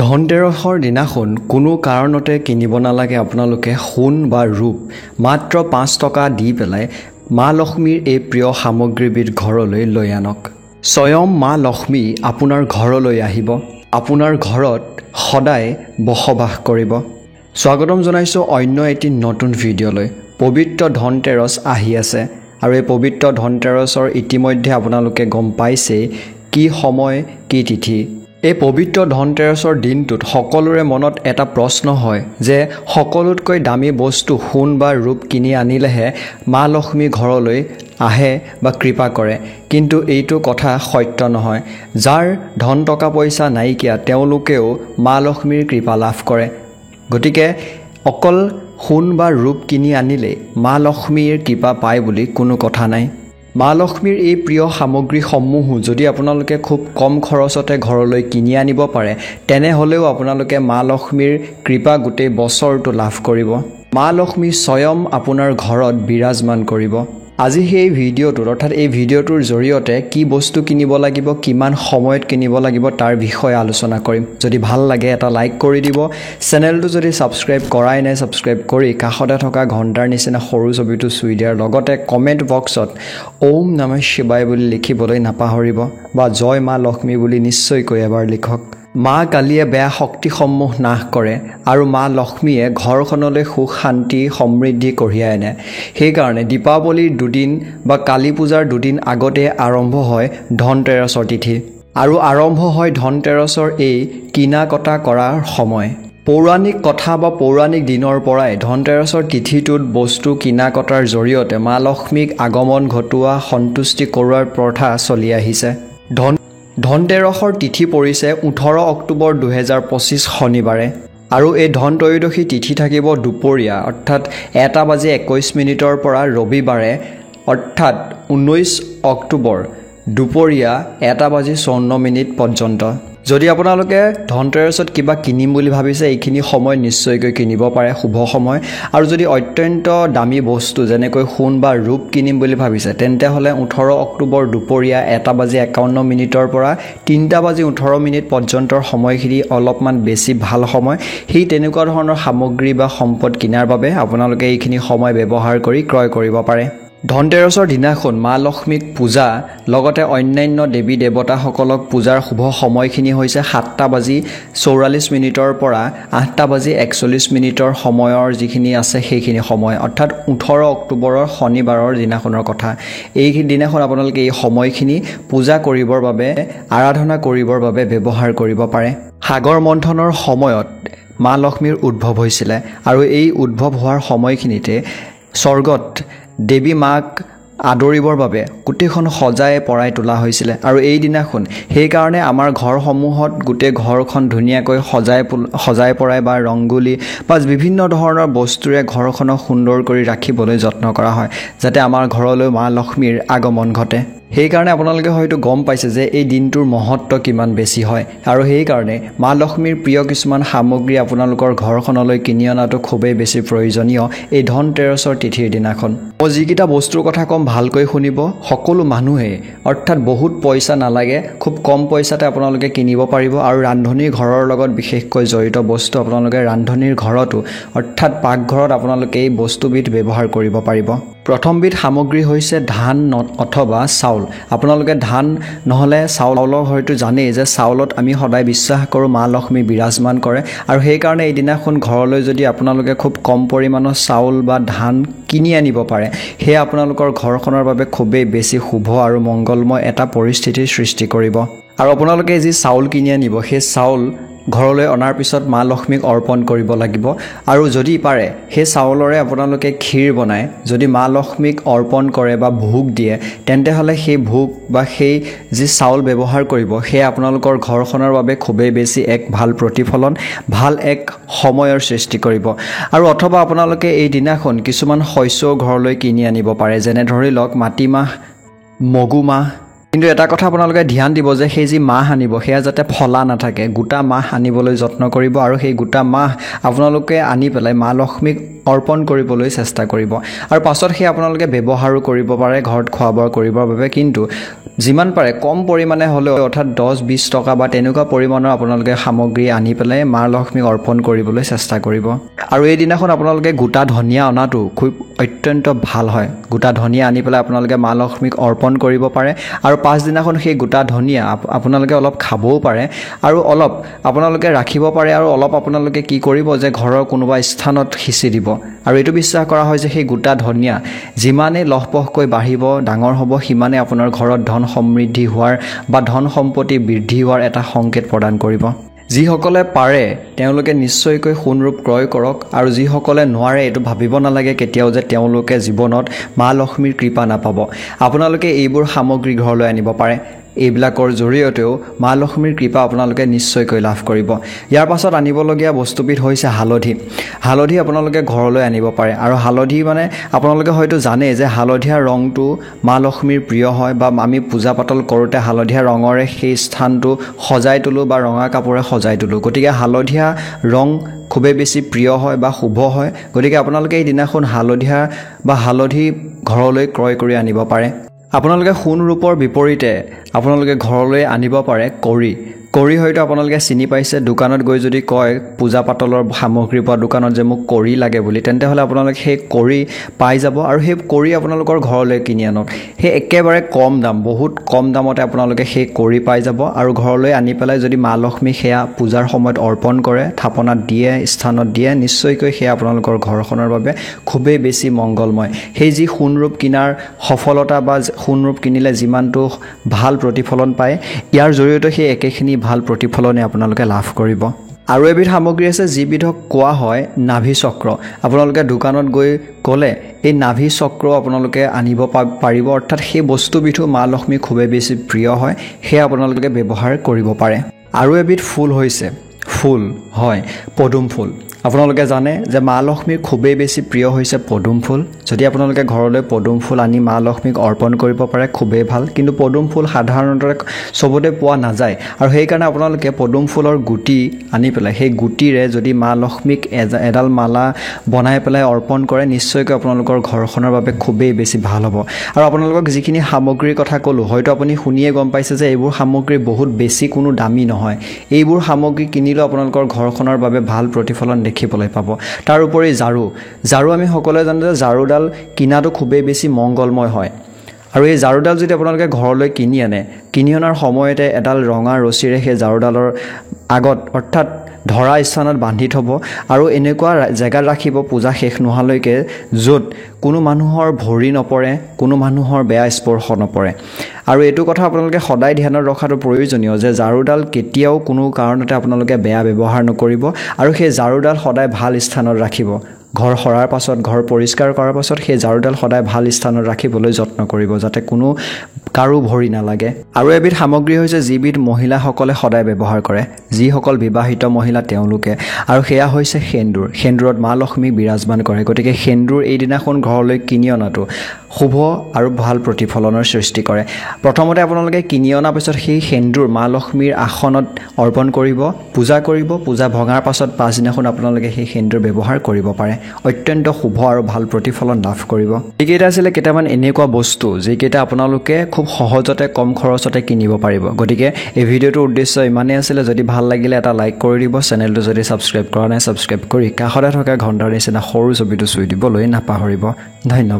ধনতেৰসৰ দিনাখন কোনো কাৰণতে কিনিব নালাগে আপোনালোকে সোণ বা ৰূপ মাত্ৰ 5 টকা দি পেলাই মা লক্ষ্মীৰ এই প্ৰিয় সামগ্ৰীবিধ ঘৰলৈ লৈ আনক স্বয়ং মা লক্ষ্মী আপোনাৰ ঘৰলৈ আহিব আপোনাৰ ঘৰত সদায় বসবাস কৰিব স্বাগতম জনাইছো অন্য এটি নতুন ভিডিঅলৈ পবিত্ৰ ধনতেৰস আহি আছে আৰু এই পবিত্ৰ ধনতেৰসৰ ইতিমধ্যে আপোনালোকে গম পাইছে কি সময় কি তিথি এই পবিত্ৰ ধনতেৰসৰ দিনটোত সকলোৰে মনত এটা প্ৰশ্ন হয় যে সকলোতকৈ দামী বস্তু সোণ বা ৰূপ কিনি আনিলেহে মা লক্ষ্মী ঘৰলৈ আহে বা কৃপা কৰে কিন্তু এইটো কথা সত্য নহয় যাৰ ধন টকা পইচা নাইকিয়া তেওঁলোকেও মা লক্ষ্মীৰ কৃপা লাভ কৰে গতিকে অকল সোণ বা ৰূপ কিনি আনিলে মা লক্ষ্মীৰ কৃপা পায় বুলি কোনো কথা নাই মা লক্ষ্মীৰ এই প্ৰিয় সামগ্ৰীসমূহ যদি আপোনালোকে খুব কম খৰচতে ঘৰলৈ কিনি আনিব পাৰে তেনেহলেও আপোনালোকে মা লক্ষ্মীৰ কৃপা গোটেই বছৰটো লাভ কৰিব মা লক্ষ্মী স্বয়ং আপোনাৰ ঘৰত বিৰাজমান কৰিব আজি সেই ভিডিঅ'টোত অৰ্থাৎ এই ভিডিঅ'টোৰ জৰিয়তে কি বস্তু কিনিব লাগিব কিমান সময়ত কিনিব লাগিব তাৰ বিষয়ে আলোচনা কৰিম যদি ভাল লাগে এটা লাইক কৰি দিব চেনেলটো যদি সাবস্ক্ৰাইব কৰাই নাই সাবস্ক্ৰাইব কৰি কাষতে থকা ঘণ্টাৰ নিচিনা সৰু ছবিটো চুই দিয়াৰ লগতে কমেন্ট বক্সত ওম নমঃ শিৱায় বুলি লিখিবলৈ নাপাহৰিব বা জয় মা লক্ষ্মী বুলি নিশ্চয়কৈ এবাৰ লিখক মা কালিয়ে বেয়া শক্তিসমূহ নাশ কৰে আৰু মা লক্ষ্মীয়ে ঘৰখনলৈ সুখ শান্তি সমৃদ্ধি কঢ়িয়াই আনে সেইকাৰণে দীপাৱলীৰ দুদিন বা কালী পূজাৰ দুদিন আগতে আৰম্ভ হয় ধনতেৰসৰ তিথি আৰু আৰম্ভ হয় ধনতেৰসৰ এই কিনা কটা কৰাৰ সময় পৌৰাণিক কথা বা পৌৰাণিক দিনৰ পৰাই ধনতেৰসৰ তিথিটোত বস্তু কিনা কটাৰ জৰিয়তে মা লক্ষ্মীক আগমন ঘটোৱা সন্তুষ্টি কৰোৱাৰ প্ৰথা চলি আহিছে ধনতেৰসৰ তিথি পৰিছে 18 অক্টোবৰ 2025 শনিবাৰে আৰু এই ধনত্ৰয়োদশী তিথি থাকিব দুপৰীয়া অৰ্থাৎ 1:21 পৰা ৰবিবাৰে অৰ্থাৎ 19 অক্টোবৰ দুপৰীয়া 1:54 পৰ্যন্ত যদি আপোনালোকে ধনতেৰসত কিবা কিনিম বুলি ভাবিছে এইখিনি সময় নিশ্চয়কৈ কিনিব পাৰে শুভ সময় আৰু যদি অত্যন্ত দামী বস্তু যেনেকৈ সোণ বা ৰূপ কিনিম বুলি ভাবিছে তেন্তে হলে 18 অক্টোবৰ দুপৰীয়া 1:51 পৰা 3:18 পৰ্যন্তৰ সময়খিনি অলপমান বেছি ভাল সময় সেই তেনেকুৱা ধৰণৰ সামগ্ৰী বা সম্পদ কিনাৰ বাবে আপোনালোকে এইখিনি সময় ব্যৱহাৰ কৰি ক্ৰয় কৰিব পাৰে ধনতেৰসৰ দিনাখন মা লক্ষ্মীক পূজা লগতে অন্যান্য দেৱী দেৱতাসকলক পূজাৰ শুভ সময়খিনি হৈছে 7:44 পৰা 8:41 সময়ৰ যিখিনি আছে সেইখিনি সময় অৰ্থাৎ 18 অক্টোবৰৰ শনিবাৰৰ দিনাখনৰ কথা এই দিনাখন আপোনালোকে এই সময়খিনি পূজা কৰিবৰ বাবে আৰাধনা কৰিবৰ বাবে ব্যৱহাৰ কৰিব পাৰে সাগৰ মন্থনৰ সময়ত মা লক্ষ্মীৰ উদ্ভৱ হৈছিল আৰু এই উদ্ভৱ হোৱাৰ সময়খিনিতে স্বৰ্গত দেৱী মাক আদৰিবৰ বাবে গোটেইখন সজাই পৰাই তোলা হৈছিল আৰু এই দিনাখন সেই কাৰণে আমাৰ ঘৰসমূহত গোটেই ঘৰখন ধুনীয়াকৈ সজাই পৰাই বা ৰংগুলি বা বিভিন্ন ধৰণৰ বস্তুৰে ঘৰখনক সুন্দৰ কৰি ৰাখিবলৈ যত্ন কৰা হয় যাতে আমাৰ ঘৰলৈ মা লক্ষ্মীৰ আগমন ঘটে সেইকাৰণে আপোনালোকে হয়তো গম পাইছে যে এই দিনটোৰ মহত্ব কিমান বেছি হয় আৰু সেইকাৰণে মা লক্ষ্মীৰ প্ৰিয় কিছুমান সামগ্ৰী আপোনালোকৰ ঘৰখনলৈ কিনি অনাটো খুবেই বেছি প্ৰয়োজনীয় এই ধনতেৰসৰ তিথিৰ দিনাখন মই যিকেইটা বস্তুৰ কথা কম ভালকৈ শুনিব সকলো মানুহে অৰ্থাৎ বহুত পইচা নালাগে খুব কম পইচাতে আপোনালোকে কিনিব পাৰিব আৰু ৰান্ধনীৰ ঘৰৰ লগত বিশেষকৈ জড়িত বস্তু আপোনালোকে ৰান্ধনীৰ ঘৰতো অৰ্থাৎ পাকঘৰত আপোনালোকে এই বস্তুবিধ ব্যৱহাৰ কৰিব পাৰিব প্ৰথমবিধ সামগ্ৰী হৈছে ধান অথবা চাউল আপোনালোকে ধান নহলে চাউলক হয়তো জানেই যে চাউলত আমি সদায় বিশ্বাস কৰোঁ মা লক্ষ্মী বিৰাজমান কৰে আৰু সেই কাৰণে এই দিনাখন ঘৰলৈ যদি আপোনালোকে খুব কম পৰিমাণৰ চাউল বা ধান কিনি আনিব পাৰে হে আপোনালোকৰ ঘৰখনৰ বাবে খুবেই বেছি শুভ আৰু মংগলময় এটা পৰিস্থিতিৰ সৃষ্টি কৰিব আৰু আপোনালোকে যি চাউল কিনি আনিব সেই চাউল ঘৰলৈ অনাৰ পিছত মা লক্ষ্মীক অৰ্পণ কৰিব লাগিব আৰু যদি পাৰে সেই চাউলৰে আপোনালোকে ক্ষীৰ বনাই যদি মা লক্ষ্মীক অৰ্পণ কৰে বা ভোগ দিয়ে তেন্তে হলে সেই ভোগ বা সেই যি চাউল ব্যৱহাৰ কৰিব সেই আপোনালোকৰ ঘৰখনৰ বাবে খুবেই বেছি এক ভাল প্ৰতিফলন ভাল এক সময়ৰ সৃষ্টি কৰিব আৰু অথবা আপোনালোকে এই দিনাখন কিছুমান শস্য ঘৰলৈ কিনি আনিব পাৰে যেনে ধৰি লওক মাটিমাহ মগুমাহ কিন্তু এটা কথা আপোনালোকে ধ্যান দিব যে সেই যি মাহ আনিব সেয়া যাতে ফলা নাথাকে গোটা মাহ আনিবলৈ যত্ন কৰিব আৰু সেই গোটা মাহ আপোনালোকে আনি পেলাই মা লক্ষ্মীক অৰ্পণ কৰিবলৈ চেষ্টা কৰিব আৰু পাছত সেই আপোনালোকে ব্যৱহাৰো কৰিব পাৰে ঘৰত খোৱা বোৱা কৰিবৰ বাবে কিন্তু যিমান পাৰে কম পৰিমাণে হ'লেও অৰ্থাৎ 10-20 টকা বা তেনেকুৱা পৰিমাণৰ আপোনালোকে সামগ্ৰী আনি পেলাই মা লক্ষ্মীক অৰ্পণ কৰিবলৈ চেষ্টা কৰিব আৰু এই দিনাখন আপোনালোকে গোটা ধনিয়া অনাটো খুব অত্যন্ত ভাল হয় গোটা ধনিয়া আনি পেলাই আপোনালোকে মা লক্ষ্মীক অৰ্পণ কৰিব পাৰে আৰু পাছদিনাখন সেই গোটা ধনিয়া আপোনালোকে অলপ খাবও পাৰে আৰু অলপ আপোনালোকে ৰাখিব পাৰে আৰু অলপ আপোনালোকে কি কৰিব যে ঘৰৰ কোনোবা স্থানত সিঁচি দিব আৰু এইটো বিশ্বাস কৰা হয় যে সেই গোটা ধনিয়া যিমানে লহপহকৈ বাঢ়িব ডাঙৰ হ'ব সিমানে আপোনাৰ ঘৰত ধন সমৃদ্ধি হোৱাৰ বা ধন সম্পত্তি বৃদ্ধি হোৱাৰ এটা সংকেত প্ৰদান কৰিব যিসকলে পাৰে তেওঁলোকে নিশ্চয়কৈ সোণ ৰূপ ক্ৰয় কৰক আৰু যিসকলে নোৱাৰে এইটো ভাবিব নালাগে কেতিয়াও যে তেওঁলোকে জীৱনত মা লক্ষ্মীৰ কৃপা নাপাব আপোনালোকে এইবোৰ সামগ্ৰী ঘৰলৈ আনিব পাৰে এইবিলাকৰ জৰিয়তেও মা লক্ষ্মীৰ কৃপা আপোনালোকে নিশ্চয়কৈ লাভ কৰিব ইয়াৰ পাছত আনিবলগীয়া বস্তুবিধ হৈছে হালধি আপোনালোকে ঘৰলৈ আনিব পাৰে আৰু হালধি মানে আপোনালোকে হয়তো জানে যে হালধীয়া ৰংটো মা লক্ষ্মীৰ প্ৰিয় হয় বা আমি পূজা পাতল কৰোঁতে হালধীয়া ৰঙৰে সেই স্থানটো সজাই তোলোঁ বা ৰঙা কাপোৰে সজাই তোলোঁ গতিকে হালধীয়া ৰং খুবেই বেছি প্ৰিয় হয় বা শুভ হয় গতিকে আপোনালোকে এই দিনাখন হালধি ঘৰলৈ ক্ৰয় কৰি আনিব পাৰে আপোনালোকে সোণ ৰূপৰ বিপৰীতে আপোনালোকে ঘৰলৈ আনিব পাৰে কৰি হয়তো আপোনালোকে চিনি পাইছে দোকানত গৈ যদি কয় পূজা পাতলৰ সামগ্ৰী পোৱা দোকানত যে মোক কৰি লাগে বুলি তেন্তে হ'লে আপোনালোকে সেই কৰি পাই যাব আৰু সেই কৰি আপোনালোকৰ ঘৰলৈ কিনি আনক সেই একেবাৰে কম দাম বহুত কম দামতে আপোনালোকে সেই কৰি পাই যাব আৰু ঘৰলৈ আনি পেলাই যদি মা লক্ষ্মী সেয়া পূজাৰ সময়ত অৰ্পণ কৰে থাপনাত দিয়ে স্থানত দিয়ে নিশ্চয়কৈ সেয়া আপোনালোকৰ ঘৰখনৰ বাবে খুবেই বেছি মংগলময় সেই যি সোণ ৰূপ কিনাৰ সফলতা বা সোণ ৰূপ কিনিলে যিমানটো ভাল প্ৰতিফলন পায় ইয়াৰ জৰিয়তে সেই একেখিনি ভাল প্ৰতিফলনে আপোনালোকে লাভ কৰিব আৰু এবিধ সামগ্ৰী আছে যিবিধক কোৱা হয় নাভি চক্ৰ আপোনালোকে দোকানত গৈ ক'লে এই নাভি চক্ৰ আপোনালোকে আনিব পাৰিব অৰ্থাৎ সেই বস্তুবিধো মা লক্ষ্মী খুবেই বেছি প্ৰিয় হয় সেয়া আপোনালোকে ব্যৱহাৰ কৰিব পাৰে আৰু এবিধ ফুল হৈছে পদুম ফুল আপোনালোকে জানে যে মা লক্ষ্মীৰ খুবেই বেছি প্ৰিয় হৈছে পদুম ফুল যদি আপোনালোকে ঘৰলৈ পদুম ফুল আনি মা লক্ষ্মীক অৰ্পণ কৰিব পাৰে খুবেই ভাল কিন্তু পদুম ফুল সাধাৰণতে চবতে পোৱা নাযায় আৰু সেইকাৰণে আপোনালোকে পদুম ফুলৰ গুটি আনি পেলাই সেই গুটিৰে যদি মা লক্ষ্মীক এডাল মালা বনাই পেলাই অৰ্পণ কৰে নিশ্চয়কৈ আপোনালোকৰ ঘৰখনৰ বাবে খুবেই বেছি ভাল হ'ব আৰু আপোনালোকক যিখিনি সামগ্ৰীৰ কথা ক'লোঁ হয়তো আপুনি শুনিয়ে গম পাইছে যে এইবোৰ সামগ্ৰী বহুত বেছি কোনো দামী নহয় এইবোৰ সামগ্ৰী কিনিলেও আপোনালোকৰ ঘৰখনৰ বাবে ভাল প্ৰতিফলন দেখিবলৈ পাব তাৰ উপৰি ঝাৰু আমি সকলোৱে জানো যে ঝাৰুডাল কিনাটো খুবেই বেছি মংগলময় হয় আৰু এই ঝাৰুডাল যদি আপোনালোকে ঘৰলৈ কিনি অনাৰ সময়তে এডাল ৰঙা ৰছীৰে সেই ঝাৰুডালৰ আগত অৰ্থাৎ ধৰা স্থানত বান্ধি থব আৰু এনেকুৱা জেগাত ৰাখিব পূজা শেষ নোহোৱালৈকে য'ত কোনো মানুহৰ ভৰি নপৰে কোনো মানুহৰ বেয়া স্পৰ্শ নপৰে আৰু এইটো কথা আপোনালোকে সদায় ধ্যানত ৰখাটো প্ৰয়োজনীয় যে ঝাৰুডাল কেতিয়াও কোনো কাৰণতে আপোনালোকে বেয়া ব্যৱহাৰ নকৰিব আৰু সেই ঝাৰুডাল সদায় ভাল স্থানত ৰাখিব ঘৰ সৰাৰ পাছত ঘৰ পৰিষ্কাৰ কৰাৰ পাছত সেই ঝাৰুডাল সদায় ভাল স্থানত ৰাখিবলৈ যত্ন কৰিব যাতে কোনো কাৰো ভৰি নালাগে আৰু এবিধ সামগ্ৰী হৈছে যিবিধ মহিলাসকলে সদায় ব্যৱহাৰ কৰে যিসকল বিবাহিত মহিলা তেওঁলোকে আৰু সেয়া হৈছে সেন্দুৰত মা লক্ষ্মী বিৰাজমান কৰে গতিকে সেন্দুৰ এই দিনাখন ঘৰলৈ কিনি অনাটো শুভ আৰু ভাল প্ৰতিফলনৰ সৃষ্টি কৰে প্ৰথমতে আপোনালোকে কিনি অনাৰ পিছত সেই সেন্দুৰ মা লক্ষ্মীৰ আসনত অৰ্পণ কৰিব পূজা ভঙাৰ পাছত পাছদিনাখন আপোনালোকে সেই সেন্দুৰ ব্যৱহাৰ কৰিব পাৰে অত্যন্ত শুভ আৰু ভাল প্ৰতিফলন লাভ কৰিব এইকেইটা আছিলে কেইটামান এনেকুৱা বস্তু যিকেইটা আপোনালোকে খুব সহজতে কম খৰচতে কিনিব পাৰিব গতিকে এই ভিডিঅ'টোৰ উদ্দেশ্য ইমানেই আছিলে যদি ভাল লাগিলে এটা লাইক কৰি দিব চেনেলটো যদি ছাবস্ক্ৰাইব কৰা নাই ছাবস্ক্ৰাইব কৰি কাষতে থকা ঘণ্টাৰ নিচিনা সৰু ছবিটো চুই দিবলৈ নাপাহৰিব ধন্যবাদ